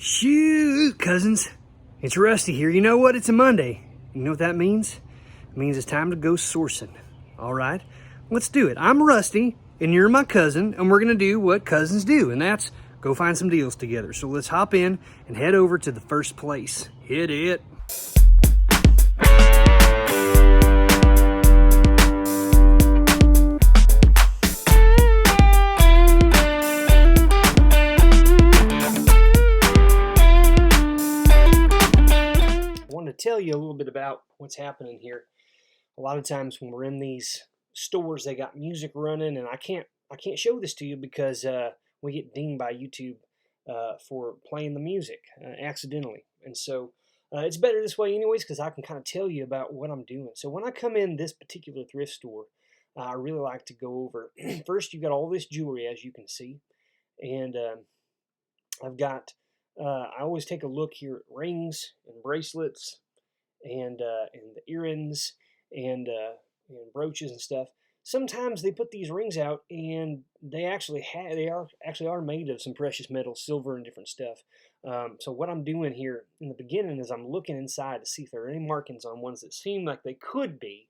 Shoot, cousins. It's Rusty here. You know what? It's a Monday. You know what that means? It means it's time to go sourcing. All right? Let's do it. I'm Rusty, and you're my cousin, and we're going to do what cousins do, and that's go find some deals together. So let's hop in and head over to the first place. Hit it. To tell you a little bit about what's happening here. A lot of times when we're in these stores, they got music running, and I can't show this to you because we get dinged by YouTube for playing the music accidentally. And so it's better this way anyways, because I can kind of tell you about what I'm doing. So when I come in this particular thrift store, I really like to go over. First, you've got all this jewelry, as you can see, and I've got I always take a look here at rings and bracelets and the earrings and brooches and stuff. Sometimes they put these rings out and they actually are made of some precious metals, silver and different stuff. So what I'm doing here in the beginning is I'm looking inside to see if there are any markings on ones that seem like they could be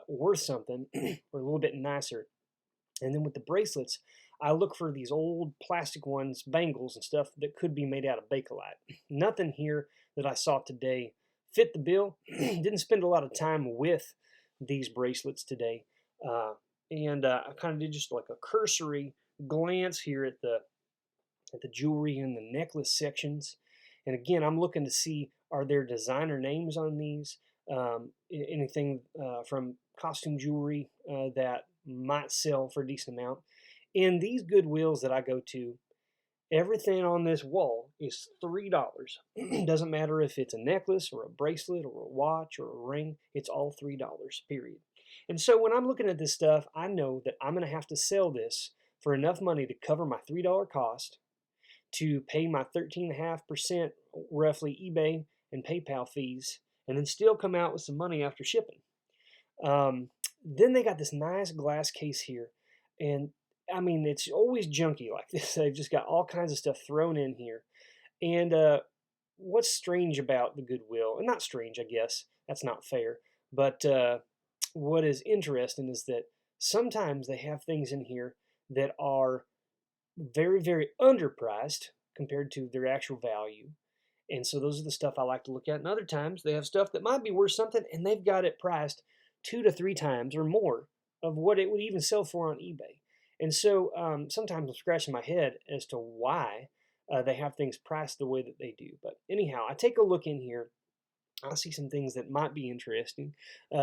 worth something or a little bit nicer. And then with the bracelets, I look for these old plastic ones, bangles and stuff that could be made out of Bakelite. Nothing here that I saw today fit the bill. Didn't spend a lot of time with these bracelets today. And I kind of did just like a cursory glance here at the jewelry and the necklace sections. And again, I'm looking to see, are there designer names on these? Anything from costume jewelry that might sell for a decent amount. In these Goodwills that I go to, everything on this wall is $3. Doesn't matter if it's a necklace or a bracelet or a watch or a ring, it's all $3, period. And so when I'm looking at this stuff, I know that I'm going to have to sell this for enough money to cover my $3 cost, to pay my 13.5% roughly eBay and PayPal fees, and then still come out with some money after shipping. Then they got this nice glass case here, and I mean, it's always junky like this. They've just got all kinds of stuff thrown in here. And what's strange about the Goodwill, and not strange, I guess, that's not fair, but what is interesting is that sometimes they have things in here that are very, very underpriced compared to their actual value. And so those are the stuff I like to look at. And other times they have stuff that might be worth something, and they've got it priced 2 to 3 times or more of what it would even sell for on eBay. And so sometimes I'm scratching my head as to why they have things priced the way that they do. But anyhow, I take a look in here. I see some things that might be interesting.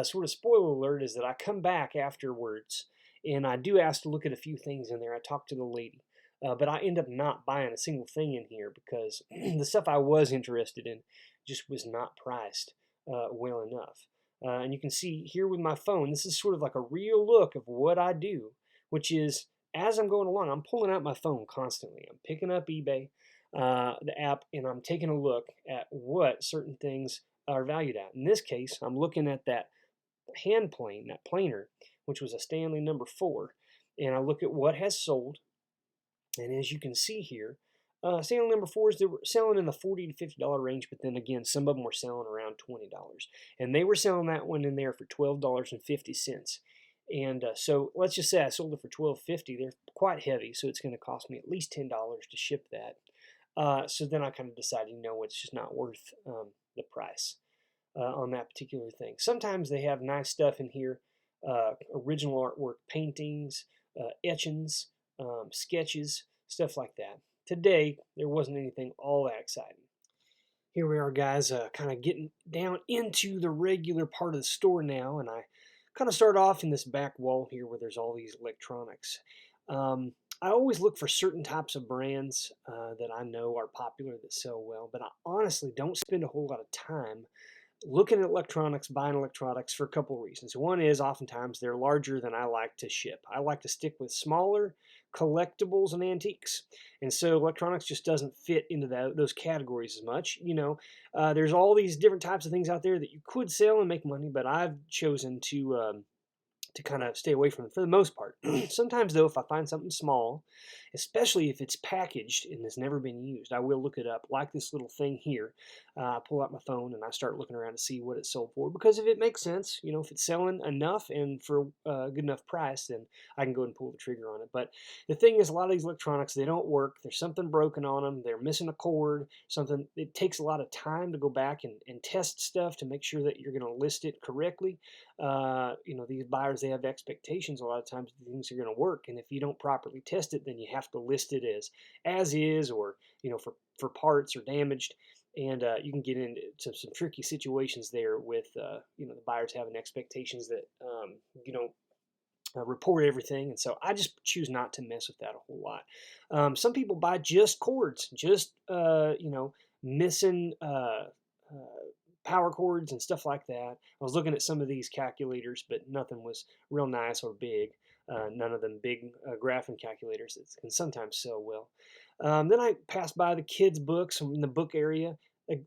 Sort of spoiler alert is that I come back afterwards, and I do ask to look at a few things in there. I talk to the lady. But I end up not buying a single thing in here because the stuff I was interested in just was not priced well enough. And you can see here with my phone, this is sort of like a real look of what I do, which is as I'm going along, I'm pulling out my phone constantly. I'm picking up eBay, the app, and I'm taking a look at what certain things are valued at. In this case, I'm looking at that hand plane, that planer, which was a Stanley number 4, and I look at what has sold. And as you can see here, Stanley number 4s, they were selling in the $40 to $50 range, but then again, some of them were selling around $20. And they were selling that one in there for $12.50. And so let's just say I sold it for $12.50. They're quite heavy, so it's going to cost me at least $10 to ship that. So then I kind of decided, it's just not worth the price on that particular thing. Sometimes they have nice stuff in here, original artwork, paintings, etchings, sketches, stuff like that. Today, there wasn't anything all that exciting. Here we are, guys, kind of getting down into the regular part of the store now, and I kind of start off in this back wall here where there's all these electronics. I always look for certain types of brands that I know are popular that sell well, but I honestly don't spend a whole lot of time looking at electronics, buying electronics for a couple of reasons. One is oftentimes they're larger than I like to ship. I like to stick with smaller collectibles and antiques. And so electronics just doesn't fit into those categories as much. There's all these different types of things out there that you could sell and make money, but I've chosen to kind of stay away from it for the most part. Sometimes, though, if I find something small especially if it's packaged and has never been used. I will look it up, like this little thing here. I pull out my phone and I start looking around to see what it's sold for, because if it makes sense, if it's selling enough and for a good enough price, then I can go ahead and pull the trigger on it. But the thing is, a lot of these electronics, they don't work. There's something broken on them. They're missing a cord, something. It takes a lot of time to go back and test stuff to make sure that you're going to list it correctly. These buyers, they have expectations a lot of times that things are going to work, and if you don't properly test it, then you have to list it as is, or for parts or damaged, and you can get into some tricky situations there with the buyers having expectations that you don't report everything, and so I just choose not to mess with that a whole lot. Some people buy just cords, just missing power cords and stuff like that. I was looking at some of these calculators, but nothing was real nice or big. None of them big graphing calculators that can sometimes sell well. Then I passed by the kids' books in the book area.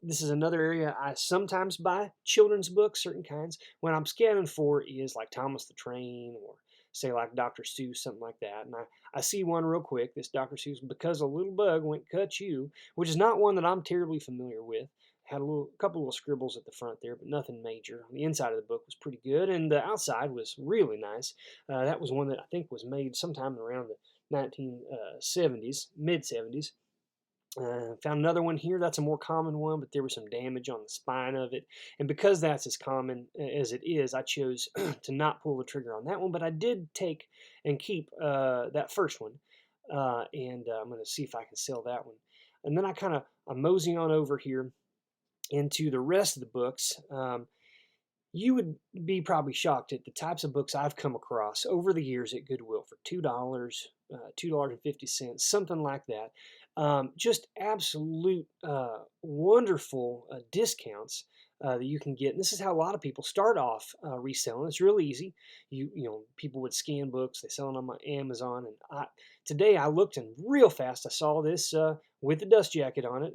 This is another area I sometimes buy children's books, certain kinds. When I'm scanning for is like Thomas the Train, or say like Dr. Seuss, something like that. And I see one real quick, this Dr. Seuss, Because a Little Bug Went Cut You, which is not one that I'm terribly familiar with. Had a couple little scribbles at the front there, but nothing major. The inside of the book was pretty good, and the outside was really nice. That was one that I think was made sometime around the 1970s, mid-70s. Found another one here. That's a more common one, but there was some damage on the spine of it. And because that's as common as it is, I chose to not pull the trigger on that one, but I did take and keep that first one. And I'm going to see if I can sell that one. And then I'm moseying on over here into the rest of the books. You would be probably shocked at the types of books I've come across over the years at Goodwill for $2, $2.50, something like that. Just absolute wonderful discounts that you can get. And this is how a lot of people start off reselling. It's real easy. People would scan books. They sell them on my Amazon. And today I looked, and real fast I saw this with the dust jacket on it,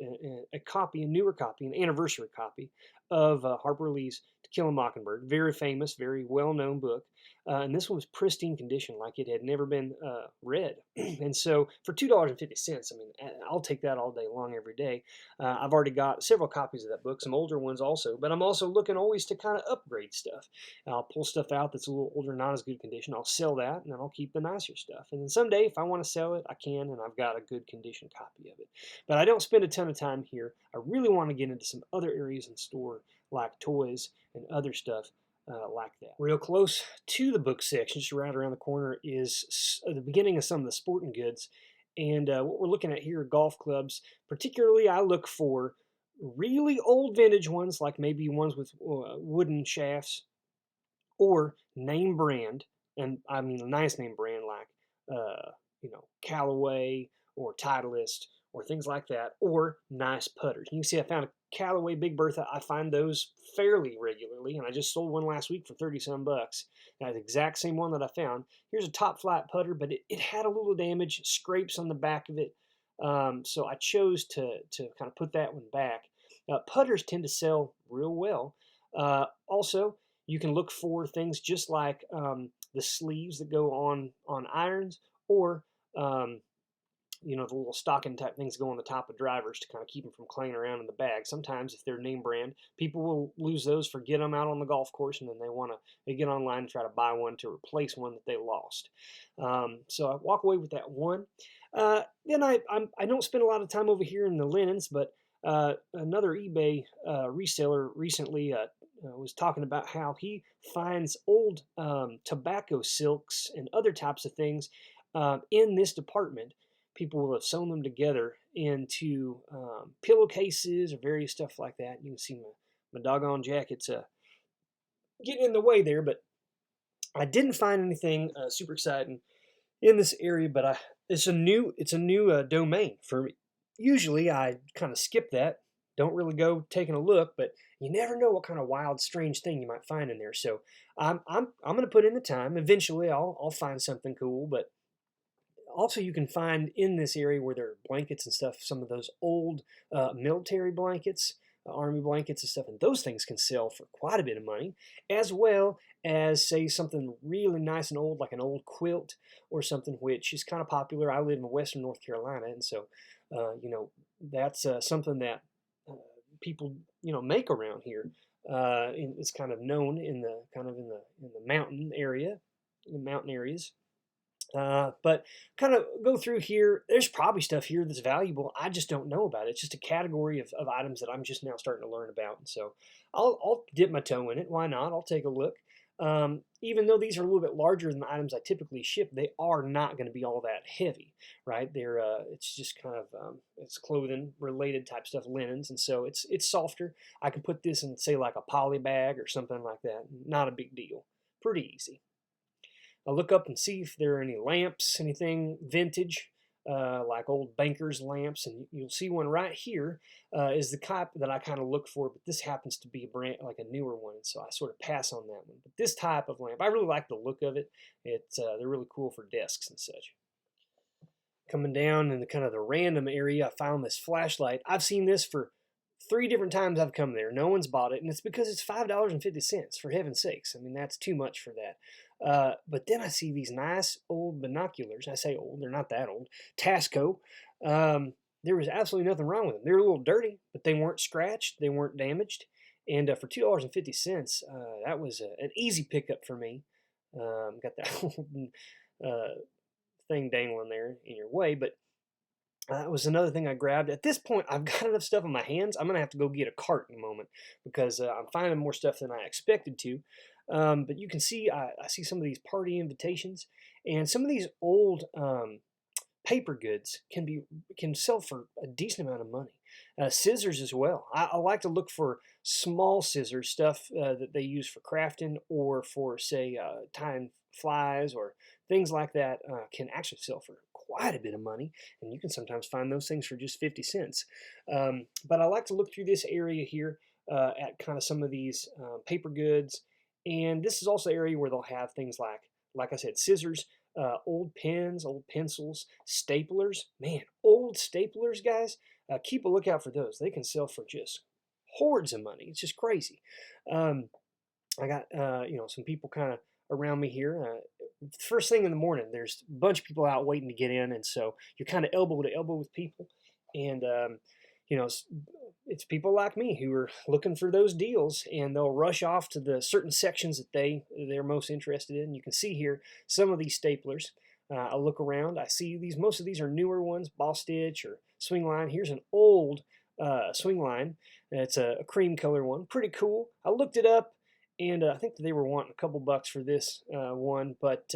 a newer copy, an anniversary copy of Harper Lee's To Kill a Mockingbird. Very famous, very well-known book. And this one was pristine condition, like it had never been read. And so for $2.50, I'll take that all day long, every day. I've already got several copies of that book, some older ones also, but I'm also looking always to kind of upgrade stuff. I'll pull stuff out that's a little older, not as good condition. I'll sell that, and then I'll keep the nicer stuff. And then someday, if I want to sell it, I can, and I've got a good condition copy of it. But I don't spend a ton of time here. I really want to get into some other areas in the store, like toys and other stuff like that. Real close to the book section, just right around the corner, is the beginning of some of the sporting goods. And what we're looking at here are golf clubs. Particularly, I look for really old vintage ones, like maybe ones with wooden shafts, or name brand. And I mean a nice name brand like Callaway or Titleist or things like that, or nice putters. You can see I found a Callaway Big Bertha. I find those fairly regularly, and I just sold one last week for 30-some bucks. That's the exact same one that I found. Here's a top flight putter, but it had a little damage, scrapes on the back of it. So I chose to kind of put that one back. Putters tend to sell real well. Also, you can look for things just like the sleeves that go on irons, or the little stocking type things go on the top of drivers to kind of keep them from clanging around in the bag. Sometimes, if they're name brand, people will lose those, forget them out on the golf course, and then they get online and try to buy one to replace one that they lost. So I walk away with that one. Then I don't spend a lot of time over here in the linens, but another eBay reseller recently was talking about how he finds old tobacco silks and other types of things in this department. People will have sewn them together into pillowcases or various stuff like that. You can see my doggone jacket's getting in the way there, but I didn't find anything super exciting in this area. But it's a new domain for me. Usually I kind of skip that, don't really go taking a look, but you never know what kind of wild, strange thing you might find in there. So I'm going to put in the time. Eventually I'll find something cool, but also, you can find in this area where there are blankets and stuff, some of those old military blankets. army blankets and stuff, and those things can sell for quite a bit of money, as well as, say, something really nice and old, like an old quilt or something, which is kind of popular. I live in western North Carolina, and so, that's something that uh, people, make around here. It's kind of known in the mountain area, in the mountain areas. But kind of go through here. There's probably stuff here that's valuable. I just don't know about it. It's just a category of items that I'm just now starting to learn about. And so I'll dip my toe in it. Why not? I'll take a look. Even though these are a little bit larger than the items I typically ship, they are not going to be all that heavy, right? It's just kind of it's clothing related type stuff, linens, and so it's softer. I can put this in, say, like a poly bag or something like that. Not a big deal. Pretty easy. I'll look up and see if there are any lamps, anything vintage, like old banker's lamps, and you'll see one right here is the type that I kind of look for, but this happens to be a brand, like a newer one, so I sort of pass on that one. But this type of lamp, I really like the look of it. They're really cool for desks and such. Coming down in the kind of the random area, I found this flashlight. I've seen this for 3 different times I've come there. No one's bought it, and it's because it's $5.50, for heaven's sakes. I mean, that's too much for that. But then I see these nice old binoculars. I say old, they're not that old. Tasco. There was absolutely nothing wrong with them. They were a little dirty, but they weren't scratched. They weren't damaged. And for $2.50, that was an easy pickup for me. Got that old thing dangling there in your way, but that was another thing I grabbed. At this point, I've got enough stuff in my hands. I'm going to have to go get a cart in a moment because I'm finding more stuff than I expected to. But you can see, I see some of these party invitations, and some of these old paper goods can sell for a decent amount of money. Scissors as well. I like to look for small scissors, stuff that they use for crafting or for, say, tying flies or things like that, can actually sell for quite a bit of money, and you can sometimes find those things for just 50 cents. But I like to look through this area here at kind of some of these paper goods, and this is also an area where they'll have things like I said, scissors, old pens, old pencils, staplers. Man, old staplers, guys, keep a lookout for those. They can sell for just hordes of money. It's just crazy. I got some people kind of around me here. First thing in the morning, there's a bunch of people out waiting to get in, and so you're kind of elbow to elbow with people, and it's people like me who are looking for those deals, and they'll rush off to the certain sections that they're most interested in. You can see here some of these staplers. I look around, I see most of these are newer ones, Boss Stitch or Swing Line. Here's an old Swing Line. It's a cream color one, pretty cool. I looked it up, and I think they were wanting a couple bucks for this one, but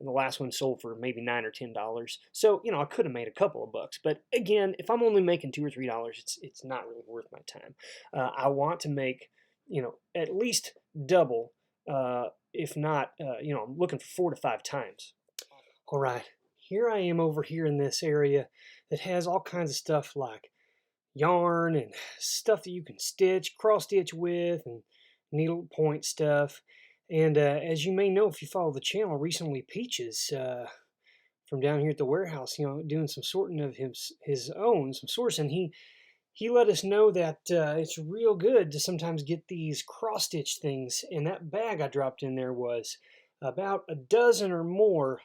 and the last one sold for maybe $9 or $10. So I could have made a couple of bucks, but again, if I'm only making $2 or $3, it's not really worth my time. I want to make at least double, if not I'm looking for 4 to 5 times. All right, here I am over here in this area that has all kinds of stuff like yarn and stuff that you can stitch, cross stitch with, and needle point stuff. And as you may know, if you follow the channel, recently Peaches from down here at the warehouse, doing some sorting of his own, some sourcing, he let us know that it's real good to sometimes get these cross stitch things. And that bag I dropped in there was about a dozen or more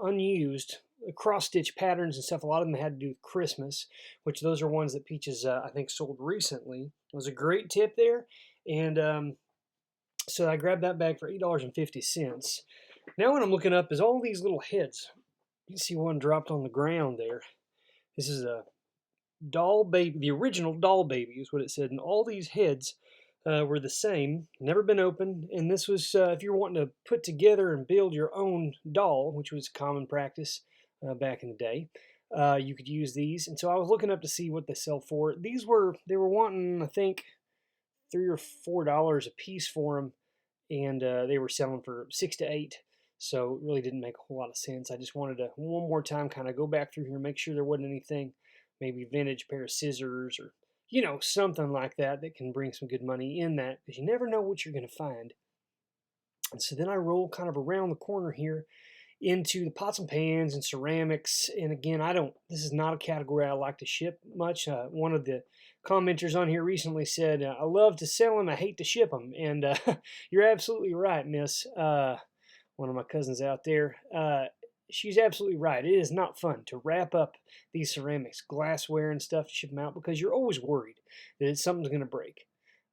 unused cross stitch patterns and stuff. A lot of them had to do with Christmas, which those are ones that Peaches I think sold recently. It was a great tip there. And so I grabbed that bag for $8.50. Now what I'm looking up is all these little heads. You can see one dropped on the ground there. This is a doll baby, the original doll baby is what it said. And all these heads were the same, never been opened. And this was, if you're wanting to put together and build your own doll, which was common practice back in the day, you could use these. And so I was looking up to see what they sell for. They were wanting, I think, $3 or $4 a piece for them, and they were selling for 6 to 8. So it really didn't make a whole lot of sense. I just wanted to one more time kind of go back through here and make sure there wasn't anything, maybe vintage pair of scissors or something like that can bring some good money in that, because you never know what you're going to find. And so then I roll kind of around the corner here into the pots and pans and ceramics. And again, this is not a category I like to ship much. One of the commenters on here recently said, I love to sell them, I hate to ship them. And you're absolutely right, miss. One of my cousins out there. She's absolutely right. It is not fun to wrap up these ceramics, glassware and stuff to ship them out because you're always worried that something's going to break.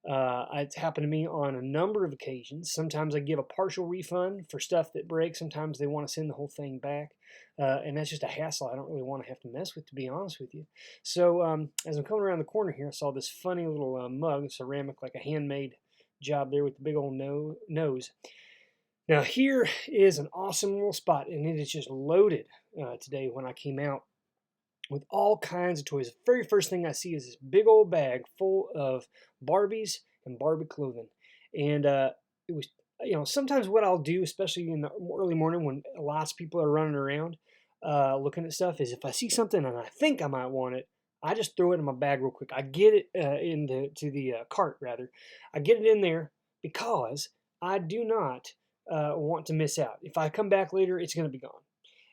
It's happened to me on a number of occasions. Sometimes I give a partial refund for stuff that breaks. Sometimes they want to send the whole thing back. And that's just a hassle I don't really want to have to mess with, to be honest with you. So as I'm coming around the corner here, I saw this funny little mug, ceramic, like a handmade job there with the big old nose. Now here is an awesome little spot, and it is just loaded today when I came out with all kinds of toys. The very first thing I see is this big old bag full of Barbies and Barbie clothing. And it was, sometimes what I'll do, especially in the early morning when lots of people are running around looking at stuff, is if I see something and I think I might want it, I just throw it in my bag real quick. I get it to the cart, rather. I get it in there because I do not want to miss out. If I come back later, it's going to be gone.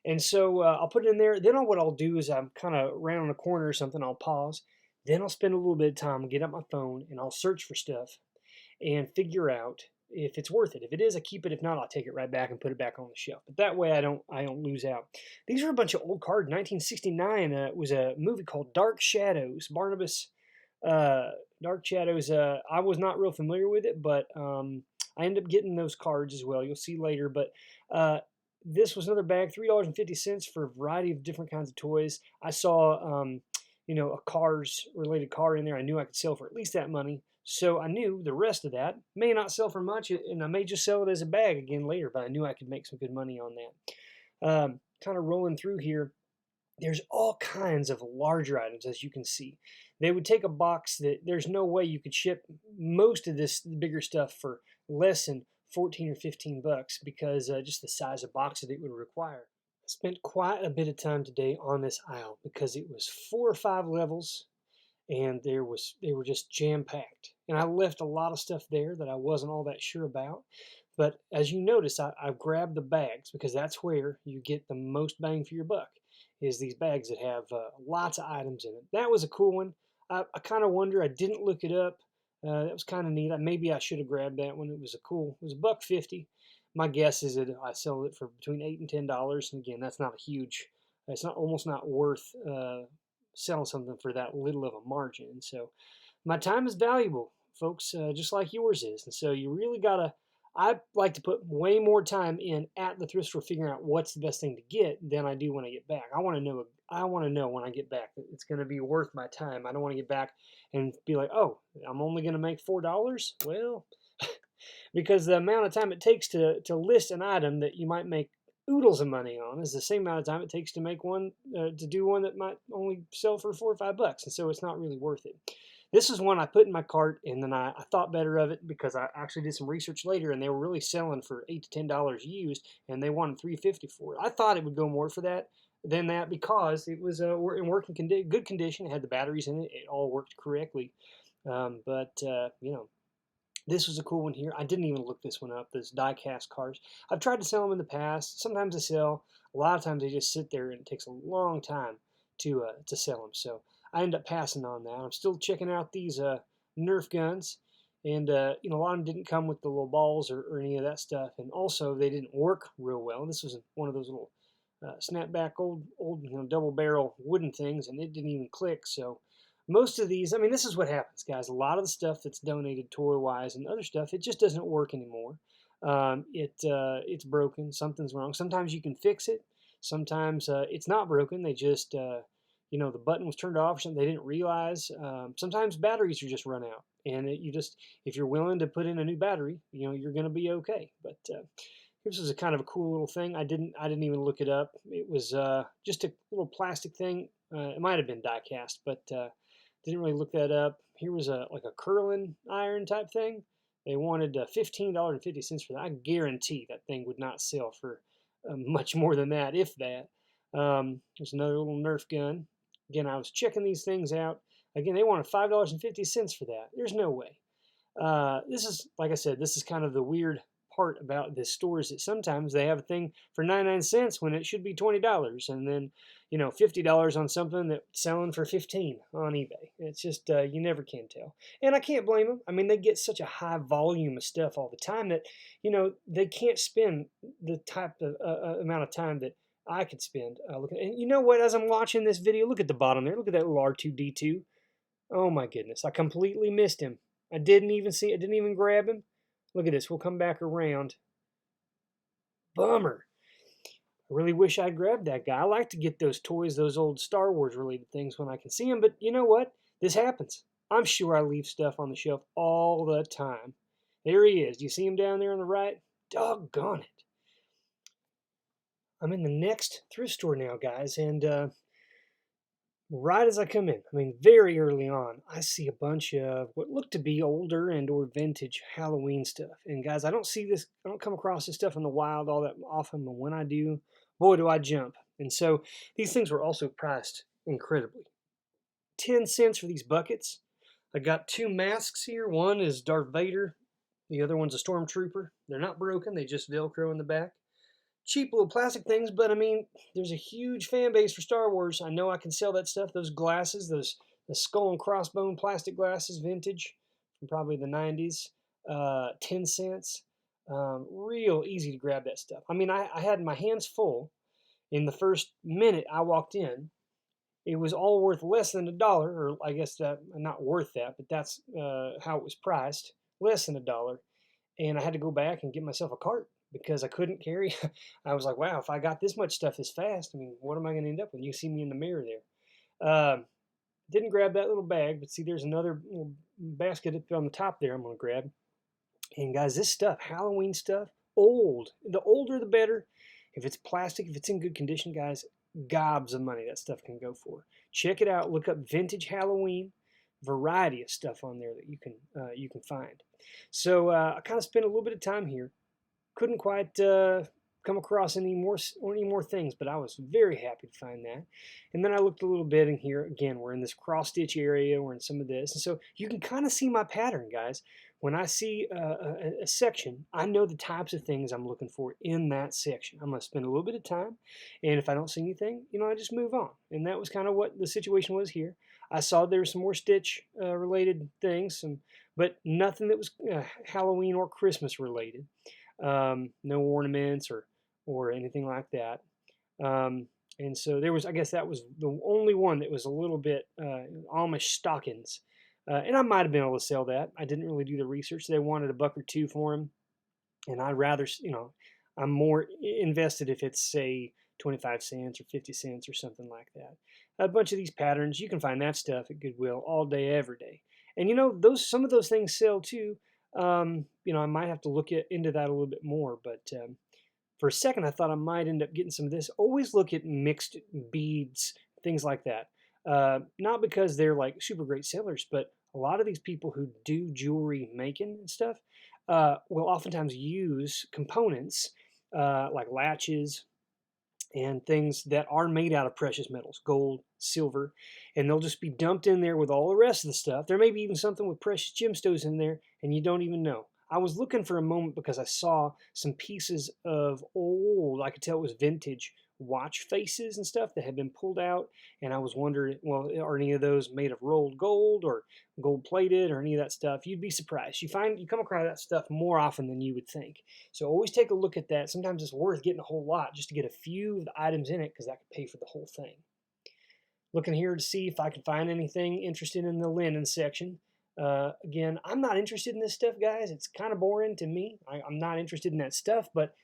And so I'll put it in there. Then what I'll do is I'm kind of round a corner or something. I'll pause. Then I'll spend a little bit of time, get up my phone, and I'll search for stuff and figure out if it's worth it. If it is, I keep it. If not, I'll take it right back and put it back on the shelf. But that way I don't lose out. These are a bunch of old cards. 1969 was a movie called Dark Shadows. Barnabas Dark Shadows. I was not real familiar with it, but I ended up getting those cards as well. You'll see later. But this was another bag, $3.50 for a variety of different kinds of toys. I saw, a Cars-related car in there. I knew I could sell for at least that money. So I knew the rest of that may not sell for much, and I may just sell it as a bag again later, but I knew I could make some good money on that. Kind of rolling through here, there's all kinds of larger items, as you can see. They would take a box that there's no way you could ship most of this bigger stuff for less than 14 or 15 bucks because just the size of box that it would require. I spent quite a bit of time today on this aisle because it was 4 or 5 levels and they were just jam-packed. And I left a lot of stuff there that I wasn't all that sure about. But as you notice, I grabbed the bags because that's where you get the most bang for your buck, is these bags that have lots of items in it. That was a cool one. I kind of wonder, I didn't look it up. That was kind of neat. Maybe I should have grabbed that one. It was $1.50. My guess is that I sell it for between $8 and $10. And again, that's not a huge, it's not almost not worth selling something for that little of a margin. So my time is valuable, folks, just like yours is. And so you really gotta, I like to put way more time in at the thrift store figuring out what's the best thing to get than I do when I get back. I want to know when I get back that it's going to be worth my time. I don't want to get back and be like, oh, I'm only going to make $4. Well, because the amount of time it takes to list an item that you might make oodles of money on is the same amount of time it takes to make one, to do one that might only sell for $4 or $5. And so it's not really worth it. This is one I put in my cart, and then I thought better of it because I actually did some research later, and they were really selling for $8 to $10 used, and they wanted $3.50 for it. I thought it would go more for that than that because it was in good condition. It had the batteries in it. It all worked correctly. This was a cool one here. I didn't even look this one up. Those die-cast cars. I've tried to sell them in the past. Sometimes they sell. A lot of times they just sit there, and it takes a long time to sell them. So I ended up passing on that. I'm still checking out these Nerf guns, and a lot of them didn't come with the little balls or any of that stuff, and also they didn't work real well. This was one of those little snapback old double barrel wooden things, and it didn't even click. So most of these, this is what happens, guys. A lot of the stuff that's donated toy-wise and other stuff, it just doesn't work anymore. It's broken. Something's wrong. Sometimes you can fix it. Sometimes it's not broken. They just the button was turned off or something they didn't realize. Sometimes batteries are just run out, and if you're willing to put in a new battery, you're going to be okay. But this was a kind of a cool little thing. I didn't even look it up. It was just a little plastic thing. It might have been die cast, but didn't really look that up. Here was a curling iron type thing. They wanted $15.50 for that. I guarantee that thing would not sell for much more than that, if that. There's another little Nerf gun. Again, I was checking these things out. Again, they wanted $5.50 for that. There's no way. This is, like I said, this is kind of the weird part about this store is that sometimes they have a thing for 99 cents when it should be $20, and then $50 on something that's selling for 15 on eBay. It's just you never can tell, and I can't blame them. I mean, they get such a high volume of stuff all the time that they can't spend the type of amount of time that I could spend looking. And you know what? As I'm watching this video, look at the bottom there. Look at that little R2D2. Oh my goodness! I completely missed him. I didn't even see. I didn't even grab him. Look at this. We'll come back around. Bummer. I really wish I'd grabbed that guy. I like to get those toys, those old Star Wars related things when I can see them. But you know what? This happens. I'm sure I leave stuff on the shelf all the time. There he is. Do you see him down there on the right? Doggone it. I'm in the next thrift store now, guys, and right as I come in, I mean very early on, I see a bunch of what look to be older and or vintage Halloween stuff. And guys, I don't come across this stuff in the wild all that often, but when I do, boy do I jump. And so these things were also priced incredibly. 10 cents for these buckets. I got two masks here. One is Darth Vader, the other one's a Stormtrooper. They're not broken, they just Velcro in the back. Cheap little plastic things, but I mean, there's a huge fan base for Star Wars. I know I can sell that stuff. Those glasses, the skull and crossbone plastic glasses, vintage, from probably the 90s, 10 cents. Real easy to grab that stuff. I mean, I had my hands full in the first minute I walked in. It was all worth less than $1, or I guess that not worth that, but that's how it was priced, less than $1. And I had to go back and get myself a cart because I couldn't carry. I was like, wow, if I got this much stuff this fast, I mean, what am I going to end up with? You see me in the mirror there. Didn't grab that little bag, but see, there's another little basket up on the top there I'm going to grab. And guys, this stuff, Halloween stuff, old. The older the better. If it's plastic, if it's in good condition, guys, gobs of money that stuff can go for. Check it out. Look up vintage Halloween. Variety of stuff on there that you can find. So I kind of spent a little bit of time here. Couldn't quite come across any more things, but I was very happy to find that. And then I looked a little bit in here. Again, we're in this cross stitch area. We're in some of this, and so you can kind of see my pattern, guys. When I see a section, I know the types of things I'm looking for in that section. I'm going to spend a little bit of time, and if I don't see anything, I just move on. And that was kind of what the situation was here. I saw there were some more Stitch related things, but nothing that was Halloween or Christmas related. No ornaments or anything like that. And so there was, I guess that was the only one that was a little bit Amish stockings. And I might have been able to sell that. I didn't really do the research. They wanted $1 or $2 for them. And I'd rather, I'm more invested if it's, say, 25 cents or 50 cents or something like that. A bunch of these patterns, you can find that stuff at Goodwill all day, every day. And some of those things sell too. I might have to look into that a little bit more. But for a second, I thought I might end up getting some of this. Always look at mixed beads, things like that. Not because they're like super great sellers, but a lot of these people who do jewelry making and stuff will oftentimes use components like latches and things that are made out of precious metals, gold, silver, and they'll just be dumped in there with all the rest of the stuff. There may be even something with precious gemstones in there, and you don't even know. I was looking for a moment because I saw some pieces of old, I could tell it was vintage, watch faces and stuff that had been pulled out, and I was wondering, well, are any of those made of rolled gold or gold plated or any of that stuff? You'd be surprised. You come across that stuff more often than you would think. So always take a look at that. Sometimes it's worth getting a whole lot just to get a few of the items in it because that could pay for the whole thing. Looking here to see if I can find anything interesting in the linen section. Again, I'm not interested in this stuff, guys. It's kind of boring to me. I'm not interested in that stuff, but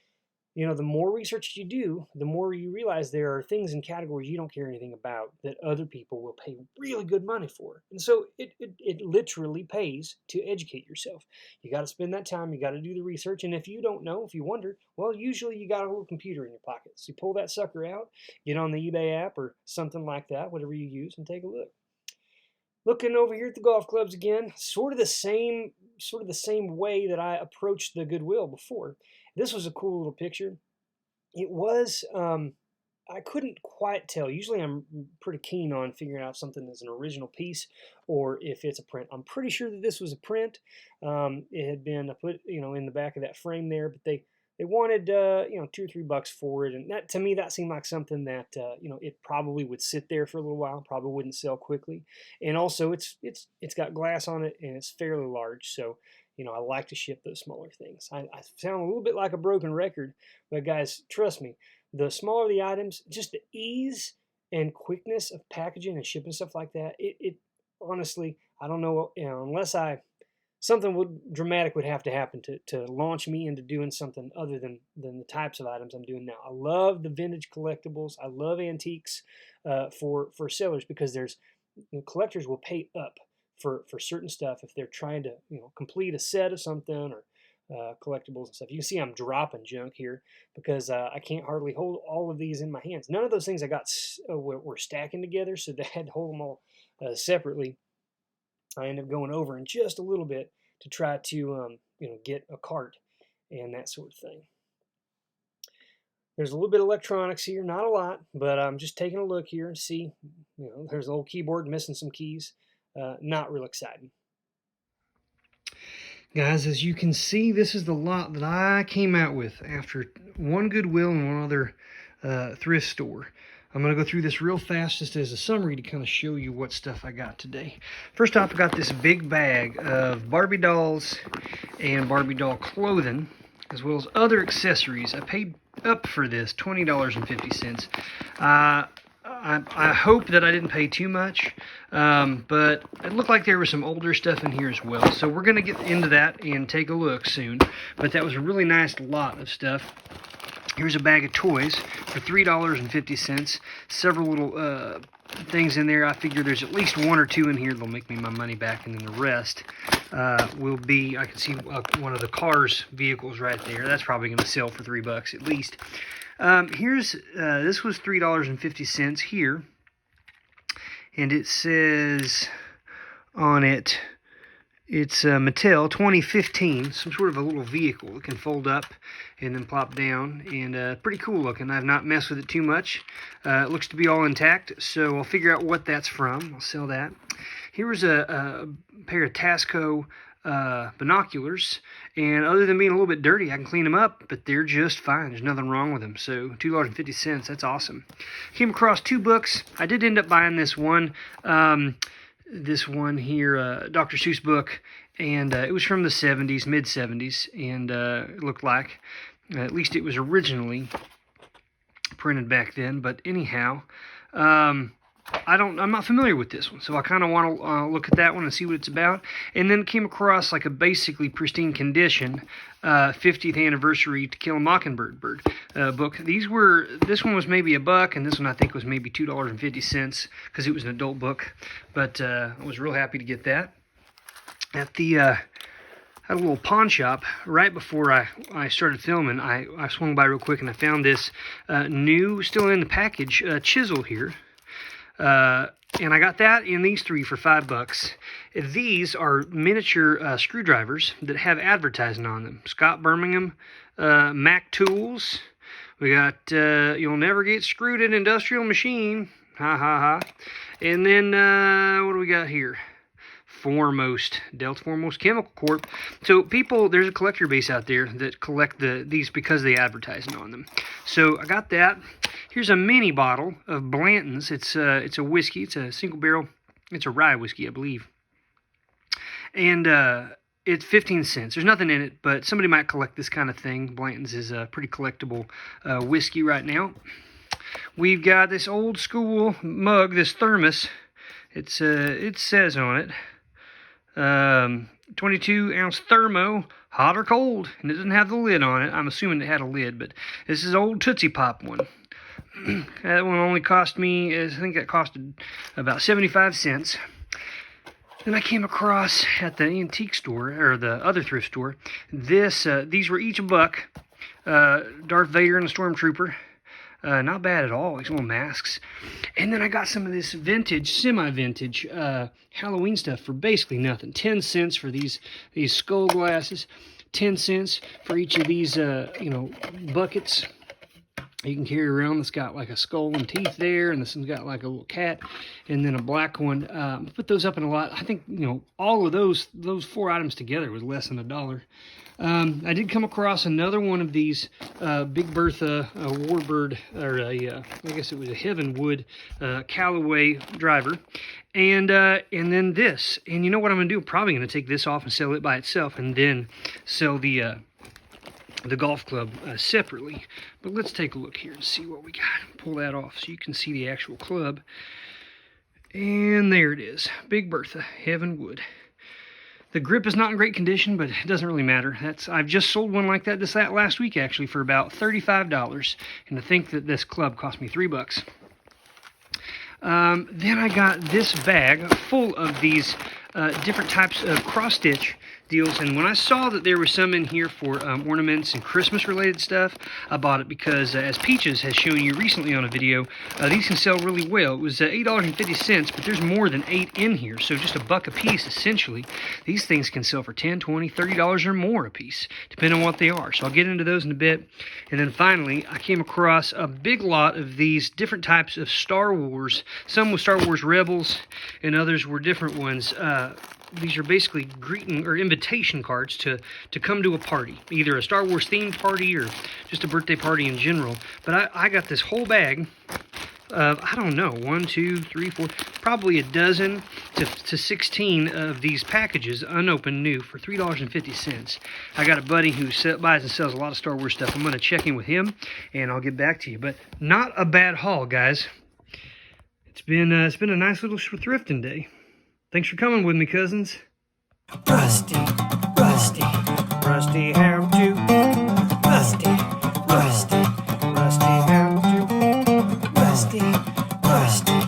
the more research you do, the more you realize there are things in categories you don't care anything about that other people will pay really good money for. And so it literally pays to educate yourself. You got to spend that time. You got to do the research. And if you don't know, if you wonder, well, usually you got a little computer in your pocket. So you pull that sucker out, get on the eBay app or something like that, whatever you use, and take a look. Looking over here at the golf clubs again, sort of the same way that I approached the Goodwill before. This was a cool little picture. It was, I couldn't quite tell. Usually I'm pretty keen on figuring out something that's an original piece or if it's a print. I'm pretty sure that this was a print. It had been put, in the back of that frame there, but they wanted, $2 or $3 for it. And that, to me, that seemed like something that, it probably would sit there for a little while, probably wouldn't sell quickly. And also it's got glass on it and it's fairly large. So, I like to ship those smaller things. I sound a little bit like a broken record, but guys, trust me, the smaller the items, just the ease and quickness of packaging and shipping stuff like that, it honestly, I don't know, unless something dramatic would have to happen to launch me into doing something other than the types of items I'm doing now. I love the vintage collectibles. I love antiques for sellers because collectors will pay up for certain stuff if they're trying to complete a set of something or collectibles and stuff. You can see I'm dropping junk here because I can't hardly hold all of these in my hands. None of those things I got were stacking together, so they had to hold them all separately. I ended up going over in just a little bit to try to get a cart and that sort of thing. There's a little bit of electronics here, not a lot, but I'm just taking a look here and see. There's an old keyboard missing some keys. Not real exciting. Guys, as you can see, this is the lot that I came out with after one Goodwill and one other thrift store. I'm going to go through this real fast just as a summary to kind of show you what stuff I got today. First off, I got this big bag of Barbie dolls and Barbie doll clothing, as well as other accessories. I paid up for this, $20.50. I hope that I didn't pay too much, but it looked like there was some older stuff in here as well. So we're going to get into that and take a look soon. But that was a really nice lot of stuff. Here's a bag of toys for $3.50. Several little things in there. I figure there's at least one or two in here that'll make me my money back, and then the rest will be, I can see one of the car's vehicles right there. That's probably going to sell for $3 at least. This was $3.50 here, and it says on it, it's Mattel 2015, some sort of a little vehicle that can fold up and then plop down, and pretty cool looking. I've not messed with it too much. It looks to be all intact, so I'll figure out what that's from. I'll sell that. Here was a pair of Tasco binoculars, and other than being a little bit dirty, I can clean them up, but they're just fine. There's nothing wrong with them. So $2.50, that's awesome. Came across two books. I did end up buying this one here, Dr. Seuss book, and it was from the 70s, mid 70s, and it looked like, at least it was originally printed back then. But anyhow, I'm not familiar with this one, so I kind of want to look at that one and see what it's about. And then came across like a basically pristine condition 50th anniversary To Kill a Mockingbird book. This one was maybe $1, and this one I think was maybe $2.50 because it was an adult book. But I was real happy to get that. At the had a little pawn shop right before I started filming. I swung by real quick and I found this new, still in the package, chisel here. And I got that in these three for $5. These are miniature screwdrivers that have advertising on them. Scott Birmingham, Mac Tools. We got You'll Never Get Screwed in Industrial Machine. Ha ha ha. And then what do we got here? Delta Foremost Chemical Corp. So there's a collector base out there that collect these because they advertising on them. So I got that. Here's a mini bottle of Blanton's. It's a whiskey. It's a single barrel. It's a rye whiskey, I believe. And it's 15 cents. There's nothing in it, but somebody might collect this kind of thing. Blanton's is a pretty collectible whiskey right now. We've got this old school mug, this thermos. It says on it, 22-ounce thermo, hot or cold, and it doesn't have the lid on it. I'm assuming it had a lid, but this is old Tootsie Pop one. That one only cost me, I think that costed about 75 cents. Then I came across at the antique store, or the other thrift store, these were each $1. Darth Vader and the Stormtrooper. Not bad at all, these little masks. And then I got some of this vintage, semi-vintage Halloween stuff for basically nothing. 10 cents for these skull glasses. 10 cents for each of these, buckets. you can carry around that's got like a skull and teeth there, and this one's got like a little cat, and then a black one. Put those up in a lot. I think, you know, all of those 4 items together was less than $1. I did come across another one of these Big Bertha Warbird, or I guess it was a Heavenwood Callaway driver, and then this. And you know what I'm gonna do? I'm probably gonna take this off and sell it by itself, and then sell the golf club separately. But let's take a look here and see what we got. Pull that off so you can see the actual club. And there it is, Big Bertha Heavenwood. The grip is not in great condition, but it doesn't really matter. I've just sold one like that last week actually for about $35, and to think that this club cost me $3. Then I got this bag full of these different types of cross-stitch deals, and when I saw that there was some in here for ornaments and Christmas related stuff, I bought it because as Peaches has shown you recently on a video, these can sell really well. It was $8.50, but there's more than 8 in here, so just $1 a piece essentially. These things can sell for $10, $20, $30 or more a piece, depending on what they are. So I'll get into those in a bit. And then finally, I came across a big lot of these different types of Star Wars. Some were Star Wars Rebels, and others were different ones. These are basically greeting or invitation cards to come to a party, either a Star Wars themed party or just a birthday party in general. But I got this whole bag of, I don't know, 1, 2, 3, 4, probably a dozen to 16 of these packages, unopened new, for $3.50. I got a buddy who buys and sells a lot of Star Wars stuff. I'm going to check in with him, and I'll get back to you. But not a bad haul, guys. It's been a nice little thrifting day. Thanks for coming with me, cousins. Rusty, rusty, rusty how to. Rusty, rusty, rusty how to. Rusty, rusty.